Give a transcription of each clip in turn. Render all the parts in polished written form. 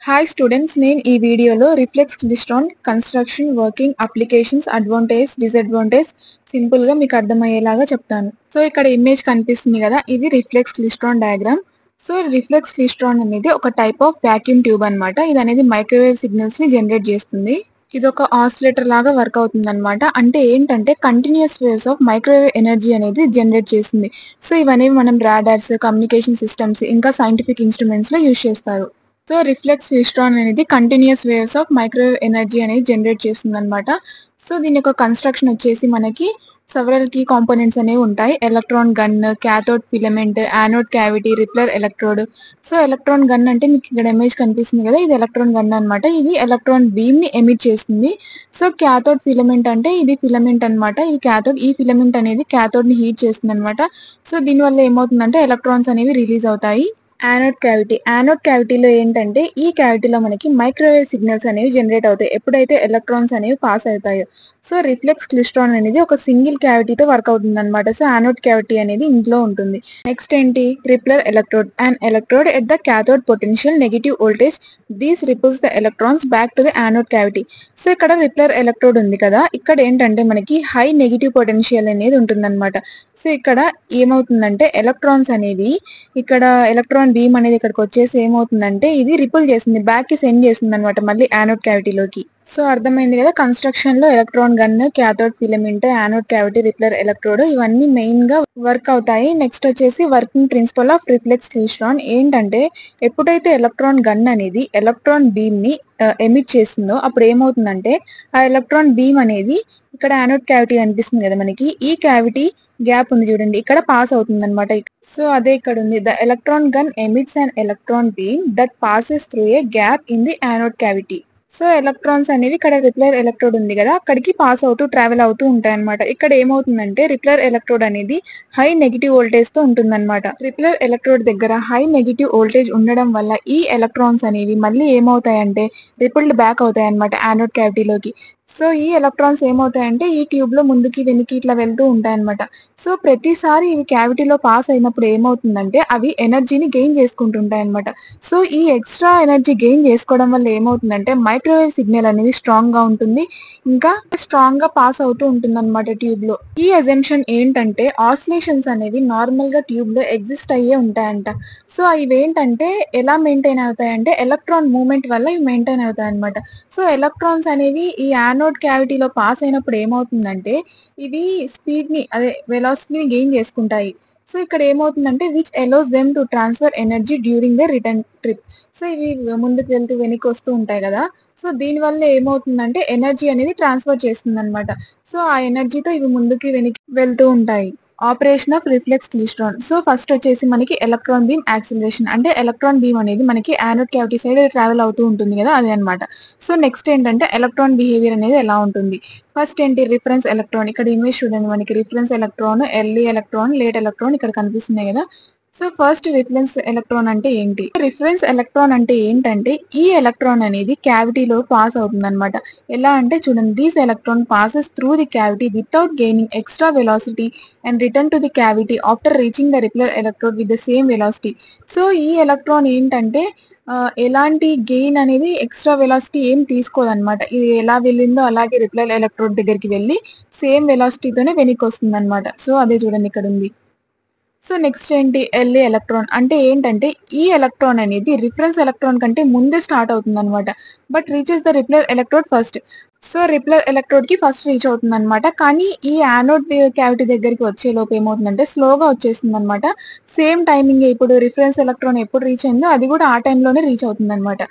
Hi students, నేను ఈ వీడియోలో reflex klystron construction, working, applications, advantage, disadvantage సింపుల్గా మీకు అర్థమయ్యేలాగా చెప్తాను. సో ఇక్కడ ఇమేజ్ కనిపిస్తుంది కదా, ఇది reflex klystron diagram. So reflex klystron అనేది ఒక టైప్ ఆఫ్ వాక్యూమ్ ట్యూబ్ అనమాట. ఇది అనేది మైక్రోవేవ్ సిగ్నల్స్ ని జనరేట్ చేస్తుంది. ఇది ఒక ఆసిలేటర్ లాగా వర్క్ అవుతుంది అనమాట. అంటే ఏంటంటే continuous waves of microwave energy అనేది జనరేట్ చేస్తుంది. సో ఇవనేవి మనం రాడార్స్, కమ్యూనికేషన్ సిస్టమ్స్, ఇంకా సైంటిఫిక్ ఇన్స్ట్రుమెంట్స్ లో యూజ్ చేస్తారు. సో రిఫ్లెక్స్ క్లైస్ట్రాన్ అనేది continuous waves of microwave energy అనేది జనరేట్ చేస్తుంది అనమాట. సో దీని యొక్క కన్స్ట్రక్షన్ వచ్చేసి మనకి సెవరల్ కీ కాంపోనెంట్స్ అనేవి ఉంటాయి. Electron gun, cathode filament, anode cavity, repeller electrode. So electron gun అంటే మీకు ఇక్కడ ఇమేజ్ కనిపిస్తుంది కదా, ఇది ఎలక్ట్రాన్ గన్ అనమాట. ఇది ఎలక్ట్రాన్ బీమ్ ని ఎమిట్ చేస్తుంది. సో క్యాథోడ్ ఫిలమెంట్ అంటే ఇది ఫిలమెంట్ అనమాట. ఇది క్యాథోడ్. ఈ ఫిలమెంట్ అనేది క్యాథోడ్ ని హీట్ చేస్తుంది అనమాట. సో దీనివల్ల ఏమవుతుందంటే ఎలక్ట్రాన్స్ అనేవి రిలీజ్ అవుతాయి. యానోడ్ క్యావిటీలో ఏంటంటే ఈ క్యావిటీలో మనకి మైక్రోవేవ్ సిగ్నల్స్ అనేవి జనరేట్ అవుతాయి ఎప్పుడైతే ఎలక్ట్రాన్స్ అనేవి పాస్ అవుతాయో. సో రిఫ్లెక్స్ క్లైస్ట్రాన్ అనేది ఒక సింగిల్ క్యావిటీతో వర్క్ అవుతుంది అనమాట. సో యానోడ్ క్యావిటీ అనేది ఇంట్లో ఉంటుంది. నెక్స్ట్ ఏంటి, repeller electrode. And electrode at the cathode potential negative voltage, these repels the electrons back to the anode cavity. So ఇక్కడ రిప్లర్ ఎలక్ట్రోడ్ ఉంది కదా, ఇక్కడ ఏంటంటే మనకి హై నెగిటివ్ పొటెన్షియల్ అనేది ఉంటుందన్నమాట. సో ఇక్కడ ఏమవుతుందంటే ఎలక్ట్రాన్స్ అనేవి ఇక్కడ ఎలక్ట్రాన్ బీమ్ అనేది ఇక్కడికి వచ్చేసి ఏమవుతుందంటే ఇది రిపుల్ చేస్తుంది, బ్యాక్ కి సెండ్ చేస్తుంది అనమాట మళ్ళీ యానోడ్ క్యావిటీలోకి. సో అర్థమైంది కదా, కన్స్ట్రక్షన్ లో electron gun, cathode filament, anode cavity, repeller electrode ఇవన్నీ మెయిన్ గా వర్క్ అవుతాయి. నెక్స్ట్ వచ్చేసి working principle of reflex klystron ఏంటంటే ఎప్పుడైతే ఎలక్ట్రాన్ గన్ అనేది ఎలక్ట్రాన్ బీమ్ ని ఎమిట్ చేస్తుందో అప్పుడు ఏమవుతుందంటే ఆ ఎలక్ట్రాన్ బీమ్ అనేది ఇక్కడ యానోడ్ క్యావిటీ కనిపిస్తుంది కదా మనకి, ఈ క్యావిటీ గ్యాప్ ఉంది చూడండి, ఇక్కడ పాస్ అవుతుంది అనమాట. సో అదే ఇక్కడ ఉంది, the electron gun emits an electron beam that passes through a gap in the anode cavity. So electrons అనేవి ఇక్కడ రిప్లర్ ఎలక్ట్రోడ్ ఉంది కదా, అక్కడికి పాస్ అవుతూ ట్రావెల్ అవుతూ ఉంటాయి అనమాట. ఇక్కడ ఏమవుతుందంటే రిప్లర్ ఎలక్ట్రోడ్ అనేది హై నెగిటివ్ వోల్టేజ్ తో ఉంటుందన్నమాట. రిప్లర్ ఎలక్ట్రోడ్ దగ్గర హై నెగిటివ్ వోల్టేజ్ ఉండడం వల్ల ఈ ఎలక్ట్రాన్స్ అనేవి మళ్ళీ ఏమవుతాయంటే రిపుల్డ్ బ్యాక్ అవుతాయి అనమాట యానోడ్ క్యావిటీలోకి. సో ఈ ఎలక్ట్రాన్స్ ఏమవుతాయంటే ఈ ట్యూబ్ లో ముందుకి వెనక్కి ఇట్లా వెళ్తూ ఉంటాయన్నమాట. సో ప్రతిసారి ఇవి క్యావిటీలో పాస్ అయినప్పుడు ఏమవుతుందంటే అవి ఎనర్జీని గెయిన్ చేసుకుంటుంటాయి అనమాట. సో ఈ ఎక్స్ట్రా ఎనర్జీ గెయిన్ చేసుకోవడం వల్ల ఏమవుతుందంటే మైక్రోవేవ్ సిగ్నల్ అనేది స్ట్రాంగ్ గా ఉంటుంది, ఇంకా స్ట్రాంగ్ గా పాస్ అవుతూ ఉంటుంది అనమాట ట్యూబ్ లో. ఈ అజంప్షన్ ఏంటంటే ఆసిలేషన్స్ అనేవి నార్మల్ గా ట్యూబ్ లో ఎగ్జిస్ట్ అయ్యే ఉంటాయంట. సో ఇవి ఏంటంటే ఎలా మెయింటైన్ అవుతాయంటే ఎలక్ట్రాన్ మూవ్మెంట్ వల్ల ఇవి మెయింటైన్ అవుతాయి అనమాట. సో ఎలక్ట్రాన్స్ అనేవి ఈ యానోడ్ క్యావిటీలో పాస్ అయినప్పుడు ఏమవుతుందంటే ఇవి స్పీడ్ ని అదే వెలాసిటీని గెయిన్ చేసుకుంటాయి. సో ఇక్కడ ఏమవుతుందంటే which allows them to transfer energy during the return trip. So ఇవి ముందుకు వెళ్తూ వెనక్కి వస్తూ ఉంటాయి కదా, సో దీని వల్ల ఏమవుతుందంటే ఎనర్జీ అనేది ట్రాన్స్ఫర్ చేస్తుంది అనమాట. సో ఆ ఎనర్జీతో ఇవి ముందుకి వెనక్కి వెళ్తూ ఉంటాయి. Operation of reflex klystron. So first వచ్చేసి మనకి ఎలక్ట్రాన్ బీమ్ యాక్సిలరేషన్, అంటే ఎలక్ట్రాన్ బీమ్ అనేది మనకి యానోడ్ క్యావిటీ సైడ్ ట్రావెల్ అవుతూ ఉంటుంది కదా, అదే అనమాట. సో నెక్స్ట్ ఏంటంటే ఎలక్ట్రాన్ బిహేవియర్ అనేది ఎలా ఉంటుంది. ఫస్ట్ ఏంటి, రిఫరెన్స్ ఎలక్ట్రాన్. ఇక్కడ ఇమేజ్ చూడండి, మనకి reference electron, early electron, late electron ఇక్కడ కనిపిస్తున్నాయి కదా. సో ఫస్ట్ రిఫరెన్స్ ఎలక్ట్రాన్ అంటే ఏంటి, రిఫరెన్స్ ఎలక్ట్రాన్ అంటే ఏంటంటే ఈ ఎలక్ట్రాన్ అనేది క్యావిటీలో పాస్ అవుతుంది అనమాట. ఎలా అంటే చూడండి, these electron passes through the cavity without gaining extra velocity and return to the cavity after reaching the repelled electrode with the same velocity. So ఈ ఎలక్ట్రాన్ ఏంటంటే ఎలాంటి గెయిన్ అనేది ఎక్స్ట్రా వెలాసిటీ ఏం తీసుకోదన్నమాట. ఇది ఎలా వెళ్ళిందో అలాగే రిపెల్ ఎలక్ట్రోడ్ దగ్గరికి వెళ్ళి సేమ్ వెలాసిటీతోనే వెనక్కి వస్తుంది అనమాట. సో అదే చూడండి ఇక్కడ ఉంది. సో నెక్స్ట్ ఏంటి, ఎల్ఏ ఎలక్ట్రాన్ అంటే ఏంటంటే ఈ ఎలక్ట్రాన్ అనేది రిఫరెన్స్ ఎలక్ట్రాన్ కంటే ముందే స్టార్ట్ అవుతుంది అనమాట, but reaches the repeller electrode first. So repeller electrode కి ఫస్ట్ రీచ్ అవుతుంది అనమాట, కానీ ఈ యానోడ్ క్యావిటీ దగ్గరికి వచ్చే లోపు ఏమవుతుందంటే స్లోగా వచ్చేస్తుంది అనమాట. సేమ్ టైమింగ్ ఇప్పుడు రిఫరెన్స్ ఎలక్ట్రాన్ ఎప్పుడు రీచ్ అయిందో అది కూడా ఆ టైంలోనే రీచ్ అవుతుంది అనమాట.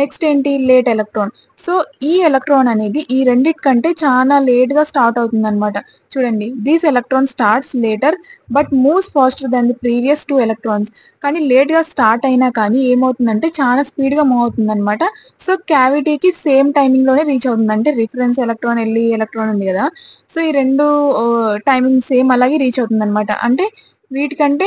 నెక్స్ట్ ఏంటి, లేట్ ఎలక్ట్రాన్. సో ఈ ఎలక్ట్రాన్ అనేది ఈ రెండిటి కంటే చాలా లేట్ గా స్టార్ట్ అవుతుంది అనమాట. చూడండి, these electron starts later but moves faster than the previous 2 electrons. కానీ లేట్ గా స్టార్ట్ అయినా కానీ ఏమవుతుందంటే చాలా స్పీడ్ గా మూవ్ అవుతుంది అనమాట. సో క్యావిటీకి సేమ్ టైమింగ్ లోనే రీచ్ అవుతుంది, అంటే రిఫరెన్స్ ఎలక్ట్రాన్, ఎల్ఈ ఎలక్ట్రాన్ ఉంది కదా, సో ఈ రెండు టైమింగ్ సేమ్ అలాగే రీచ్ అవుతుంది అనమాట. అంటే వీటికంటే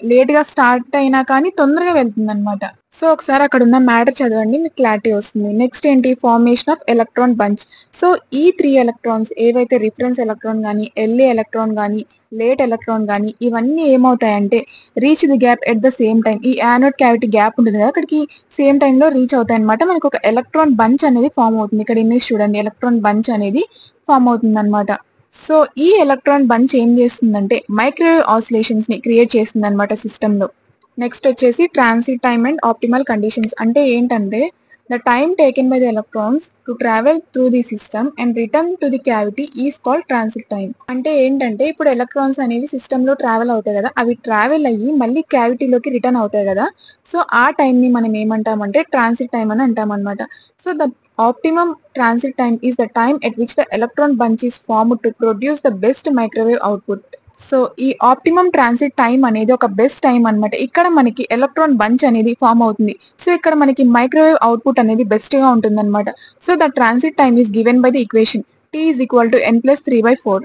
లేట్‌గా స్టార్ట్ అయినా కానీ తొందరగా వెళ్తుందనమాట. సో, ఒకసారి అక్కడున్న మ్యాటర్ చదవండి. మీకు క్లారిటీ వస్తుంది. నెక్స్ట్ ఏంటి? Formation of electron bunch. So, ఈ 3 ఎలక్ట్రాన్స్ ఏవైతే రిఫరెన్స్ ఎలక్ట్రాన్ గాని, ఎల్ఏ ఎలక్ట్రాన్ గాని, లేట్ ఎలక్ట్రాన్ గాని ఇవన్నీ ఏమవుతాయంటే reach the gap at the same time. ఈ యానోడ్ క్యావిటీ గ్యాప్ ఉంటుంది కదా! అక్కడికి సేమ్ టైమ్‌లో రీచ్ అవుతాయన్నమాట. మనకొక ఎలక్ట్రాన్ బంచ్ అనేది ఫార్మ్ అవుతుంది. ఇక్కడ ఇమేజ్ చూడండి. ఎలక్ట్రాన్ బంచ్ అనేది ఫార్మ్ అవుతుందన్నమాట. సో, ఈ ఎలక్ట్రాన్ బంచ్ ఏం చేస్తుందంటే మైక్రోవేవ్ ఆసిలేషన్స్‌ని క్రియేట్ చేస్తుందన్నమాట సిస్టమ్‌లో. నెక్స్ట్ వచ్చేసి transit time and optimal conditions. అంటే ఏంటంటే the time taken by the electrons to travel through the system and return to the cavity is called transit time. అంటే ఏంటంటే ఇప్పుడు ఎలక్ట్రాన్స్ అనేవి సిస్టమ్‌లో ట్రావెల్ అవుతాయి కదా! అవి ట్రావెల్ అయ్యి మళ్ళీ క్యావిటీలోకి రిటర్న్ అవుతాయి కదా! సో, ఆ టైమ్‌ని మనం ఏమంటామంటే ట్రాన్సిట్ టైమ్ అని అంటామన్నమాట. So, the optimum transit time is the time at which the electron bunch is formed to produce the best microwave output. So, ఈ ఆప్టిమమ్ ట్రాన్సిట్ టైమ్ అనేది ఒక బెస్ట్ టైమ్ అనమాట. ఇక్కడ మనకి ఎలక్ట్రాన్ బంచ్ అనేది form అవుతుంది. సో, ఇక్కడ మనకి మైక్రోవేవ్ అవుట్‌పుట్ అనేది బెస్ట్‌గా ఉంటుందనమాట. So, the transit time is given by the equation T=n+3/4.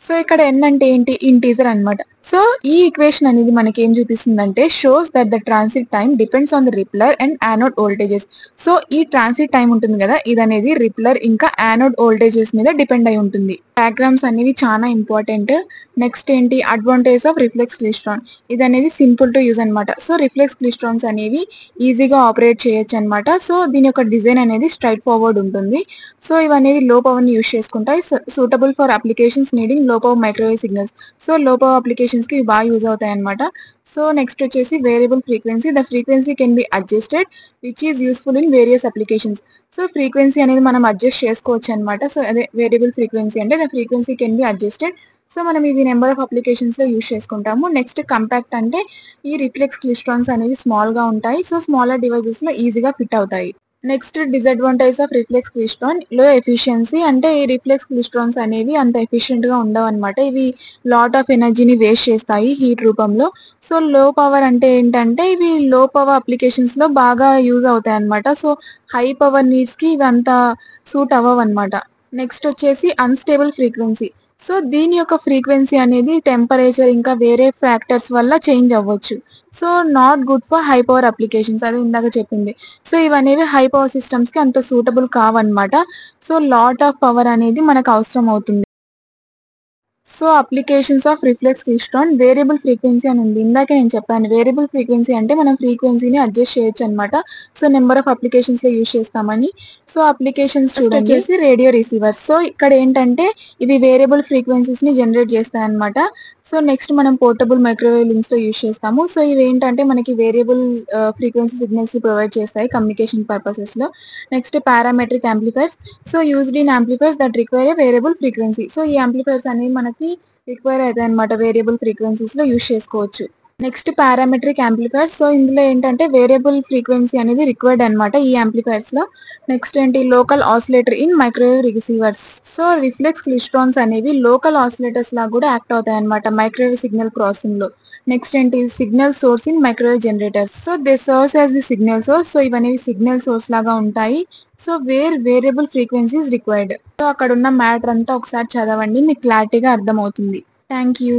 So, ఇక్కడ n అంటే ఏంటి? ఇంటీజర్ అనమాట. సో, ఈ ఈక్వేషన్ అనేది మనకేం చూపిస్తుందంటే shows that the transit time depends on the repeller and anode voltages. So, ఈ ట్రాన్సిట్ టైమ్ ఉంటుంది కదా! ఇదనేది రిపెల్లర్ ఇంకా యానోడ్ వోల్టేజెస్ మీద డిపెండ్ అయి ఉంటుంది. డయాగ్రామ్స్ అనేవి చాలా ఇంపార్టెంట్. నెక్స్ట్ ఏంటి? Advantage of reflex klystron. ఇదనేది సింపుల్ టు యూజ్ అనమాట. సో, రిఫ్లెక్స్ క్లైస్ట్రాన్స్ అనేవి ఈజీగా ఆపరేట్ చేయొచ్చనమాట. సో, దీని యొక్క డిజైన్ అనేది స్ట్రెయిట్ ఫార్వర్డ్ ఉంటుంది. సో, ఇవనేవి లో పవర్‌ని యూజ్ చేసుకుంటాయి. సూటబుల్ ఫర్ అప్లికేషన్స్ నీడింగ్ లో పవర్ మైక్రోవేవ్ సిగ్నల్స్. సో, లో పవర్ అప్లికేషన్స్‌కి ఇవి బాగా యూజ్ అవుతాయన్నమాట. సో, నెక్స్ట్ వచ్చేసి variable frequency. The frequency can be adjusted which is useful in various applications. So, frequency అనేది మనం అడ్జస్ట్ చేసుకోవచ్చనమాట. సో, అదే వేరియబుల్ ఫ్రీక్వెన్సీ అంటే the frequency can be adjusted. So, మనం ఇవి నెంబర్ ఆఫ్ అప్లికేషన్స్‌లో యూజ్ చేసుకుంటాము. Next compact అంటే ఈ రిఫ్లెక్స్ క్లైస్ట్రాన్స్ అనేవి స్మాల్‌గా ఉంటాయి. సో, స్మాలర్ డివైసెస్‌లో ఈజీగా ఫిట్ అవుతాయి. Next disadvantage of reflex klystron లో ఎఫిషియన్సీ. అంటే ఈ రిఫ్లెక్స్ క్లైస్ట్రాన్స్ అనేవి అంత ఎఫిషియెంట్‌గా ఉండవన్నమాట. ఇవి లాట్ ఆఫ్ ఎనర్జీని వేస్ట్ చేస్తాయి హీట్ రూపంలో. సో, లో పవర్ అంటే ఏంటంటే ఇవి లో పవర్ అప్లికేషన్స్‌లో బాగా యూజ్ అవుతాయన్నమాట. సో, హై పవర్ నీడ్స్‌కి ఇవి అంత సూట్ అవ్వవన్నమాట. నెక్స్ట్ వచ్చేసి అన్‌స్టేబుల్ ఫ్రీక్వెన్సీ. సో, దీని యొక్క ఫ్రీక్వెన్సీ అనేది టెంపరేచర్ ఇంకా వేరే ఫ్యాక్టర్స్ వల్ల చేంజ్ అవ్వచ్చు. So, not good for high power applications అదే ఇందాక చెప్పింది. సో, ఇవనేవి హై పవర్ సిస్టమ్స్‌కి అంత సూటబుల్ కావన్నమాట. సో, లాట్ ఆఫ్ పవర్ అనేది మనకు అవసరం అవుతుంది. So, applications of reflex klystron variable frequency అని ఉంది. ఇందాకే నేను చెప్పాను. వేరియబుల్ ఫ్రీక్వెన్సీ అంటే మనం ఫ్రీక్వెన్సీని అడ్జస్ట్ చేయొచ్చనమాట. సో, నెంబర్ ఆఫ్ అప్లికేషన్స్‌లో యూజ్ చేస్తామని. సో, అప్లికేషన్స్ ఫస్ట్ వచ్చేసి రేడియో రిసీవర్స్. సో, ఇక్కడ ఏంటంటే ఇవి వేరియబుల్ ఫ్రీక్వెన్సీస్‌ని జనరేట్ చేస్తాయన్నమాట. సో, నెక్స్ట్ మనం పోర్టబుల్ మైక్రోవేవ్ లింక్స్‌లో యూజ్ చేస్తాము. సో, ఇవేంటంటే మనకి వేరియబుల్ ఫ్రీక్వెన్సీ సిగ్నల్స్‌ని ప్రొవైడ్ చేస్తాయి కమ్యూనికేషన్ పర్పసెస్‌లో. Next parametric amplifiers. So, used in amplifiers that require a variable frequency. So, ఈ యాంప్లిఫైయర్స్ అనేవి మనకి రిక్వైర్ అయితాయన్నమాట. వేరియబుల్ ఫ్రీక్వెన్సీస్‌లో యూజ్ చేసుకోవచ్చు. Next parametric amplifiers. సో, ఇందులో ఏంటంటే వేరియబుల్ ఫ్రీక్వెన్సీ అనేది రిక్వైర్డ్ అనమాట ఈ యాంప్లిఫైయర్స్‌లో. నెక్స్ట్ ఏంటి? Local oscillator in microwave receivers. So, reflex klystrons అనేవి లోకల్ ఆసిలేటర్స్ లాగా కూడా యాక్ట్ అవుతాయన్నమాట మైక్రోవేవ్ సిగ్నల్ ప్రాసెసింగ్‌లో. నెక్స్ట్ ఏంటి? Signal source in microwave generators. So, they serves as the signal source. So, ఇవనేవి సిగ్నల్ సోర్స్ లాగా ఉంటాయి. So, variable frequency is required. So, అక్కడున్న మ్యాటర్ అంతా ఒకసారి చదవండి. మీకు క్లారిటీగా అర్థమవుతుంది. Thank you.